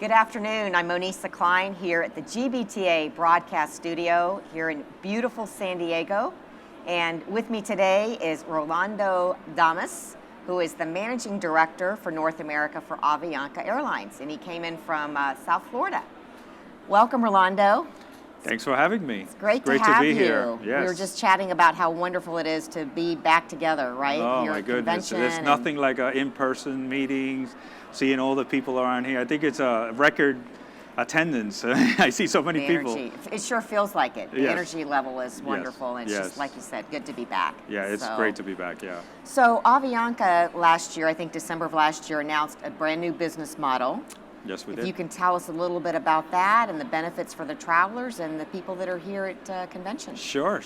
Good afternoon. I'm Monisa Cline here at the GBTA Broadcast Studio here in beautiful San Diego. And with me today is Rolando Damas, who is the Managing Director for North America for Avianca Airlines. And he came in from South Florida. Welcome, Rolando. Thanks for having me. It's great to be here. Yes. We were just chatting about how wonderful it is to be back together, right? Oh here my at goodness. convention There's nothing like in-person meetings, seeing all the people around here. I think it's a record attendance. I see so many people. It sure feels like it. The Yes. energy level is wonderful. Yes. And it's Yes. just, like you said, good to be back. Yeah, it's great to be back, yeah. So Avianca last year, I think December of last year, announced a brand new business model. Yes, we did. If you can tell us a little bit about that and the benefits for the travelers and the people that are here at convention. Sure.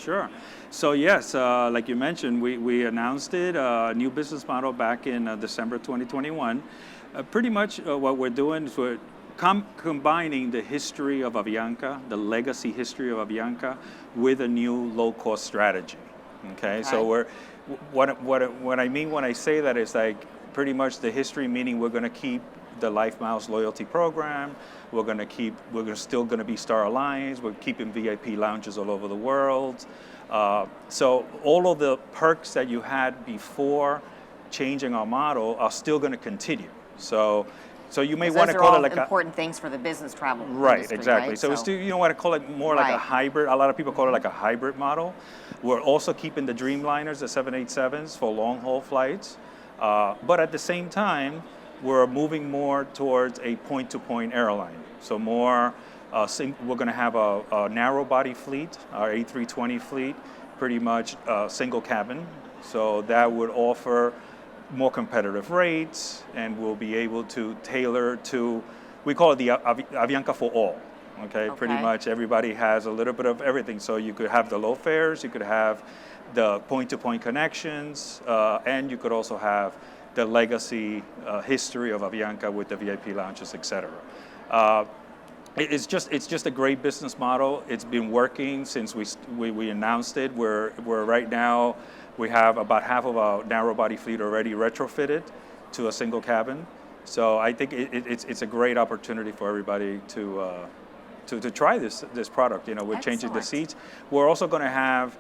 So yes, like you mentioned, we announced it, a new business model back in December 2021. Pretty much what we're doing is we're combining the history of Avianca, the legacy history of Avianca, with a new low-cost strategy. Okay, so what I mean when I say that is like pretty much the history, meaning we're going to keep the Life Miles loyalty program. We're still going to be Star Alliance. We're keeping VIP lounges all over the world. So all of the perks that you had before changing our model are still going to continue. So you may want to call it like important things for the business travel right, industry, exactly. Right? So it's still, you know what I call it more like a hybrid. A lot of people call it like a hybrid model. We're also keeping the Dreamliners, the 787s for long haul flights, but at the same time, we're moving more towards a point-to-point airline. So more, we're going to have a narrow body fleet, our A320 fleet, pretty much single cabin. So that would offer more competitive rates, and we'll be able to tailor to, we call it the Avianca for all. Okay, pretty much everybody has a little bit of everything. So you could have the low fares, you could have the point-to-point connections, and you could also have the legacy history of Avianca with the VIP lounges, etc. It's just a great business model. It's been working since we announced it. We're right now, we have about half of our narrow body fleet already retrofitted to a single cabin. So I think it's a great opportunity for everybody to try this product. You know, we're changing the seats. We're also going to have,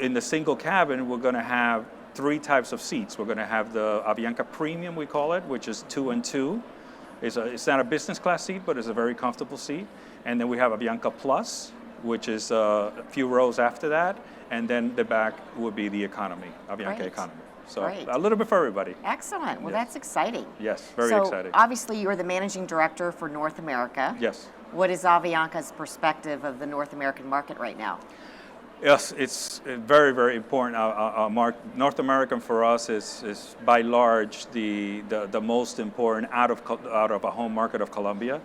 in the single cabin, we're going to have 3 types of seats. We're going to have the Avianca Premium, we call it, which is 2 and 2. It's not a business class seat, but it's a very comfortable seat. And then we have Avianca Plus, which is a few rows after that. And then the back would be the economy, Avianca Economy. So a little bit for everybody. Excellent. Well, that's exciting. Yes, very exciting. So obviously you're the Managing Director for North America. Yes. What is Avianca's perspective of the North American market right now? Yes, it's very, very important. North American for us is by large the most important out of a home market of Colombia.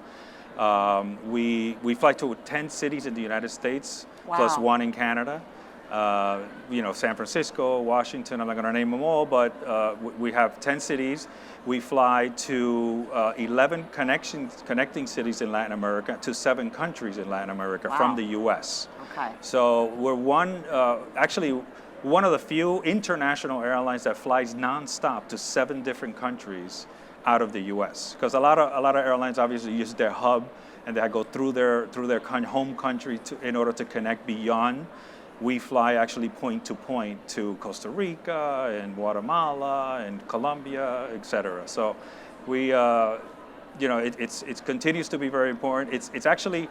We fly to 10 cities in the United States, plus 1 in Canada. San Francisco, Washington, I'm not going to name them all, but we have 10 cities. We fly to 11 connecting cities in Latin America to 7 countries in Latin America from the U.S. Okay. So we're one of the few international airlines that flies nonstop to 7 different countries out of the U.S. Because a lot of airlines obviously use their hub and they go through their home country in order to connect beyond. We fly actually point to point to Costa Rica and Guatemala and Colombia, etc. So we, it continues to be very important. It's actually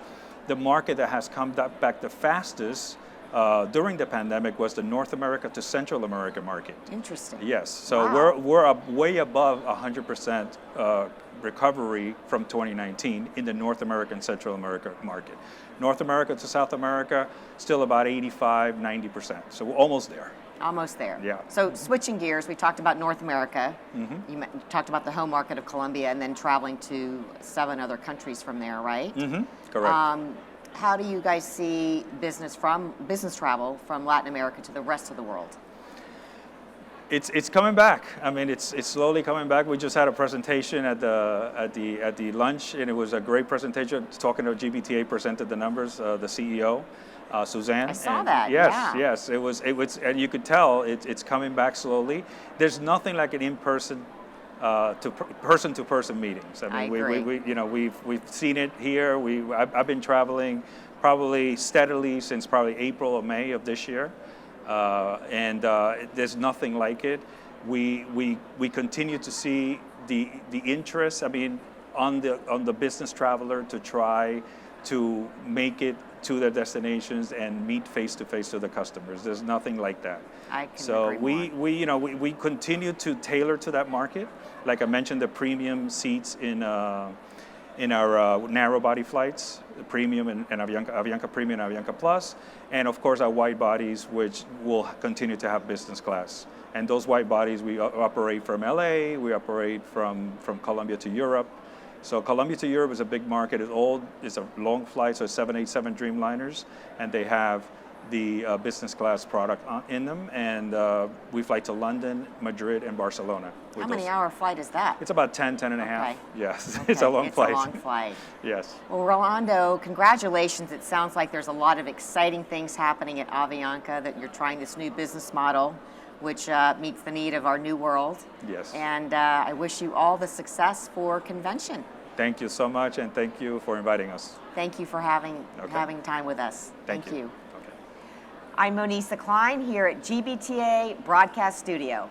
the market that has come back the fastest during the pandemic was the North America to Central America market. Interesting. Yes, so we're way above 100% recovery from 2019 in the North American Central America market. North America to South America, still about 85, 90%. So we're almost there. Almost there. Yeah. So switching gears, we talked about North America. Mm-hmm. You talked about the home market of Colombia and then traveling to 7 other countries from there, right? Mm-hmm. Correct. How do you guys see business travel from Latin America to the rest of the world? It's coming back. I mean, it's slowly coming back. We just had a presentation at the lunch, and it was a great presentation. Talking to GBTA, presented the numbers. The CEO, Suzanne. I saw that. Yes. It was, and you could tell it's coming back slowly. There's nothing like an in-person person-to-person meetings. I agree. We've seen it here. I've been traveling probably steadily since probably April or May of this year, and there's nothing like it. We continue to see the interest. I mean, on the business traveler to try to make it to their destinations and meet face to face to the customers. There's nothing like that. I can So agree more. we continue to tailor to that market. Like I mentioned, the premium seats in our narrow body flights, the premium and Avianca Premium and Avianca Plus, and of course our wide bodies, which will continue to have business class. And those wide bodies, we operate from LA, we operate from Colombia to Europe. So Colombia to Europe is a big market. It's a long flight, so 787 Dreamliners, and they have the business class product in them. And we fly to London, Madrid, and Barcelona. How many hour flight is that? It's about 10 and a half. Okay. Yes, Okay, it's a long flight. It's a long flight. Yes. Well, Rolando, congratulations. It sounds like there's a lot of exciting things happening at Avianca, that you're trying this new business model, which meets the need of our new world. Yes. And I wish you all the success for convention. Thank you so much, and thank you for inviting us. Thank you for having time with us. Thank you. I'm Monisa Cline here at GBTA Broadcast Studio.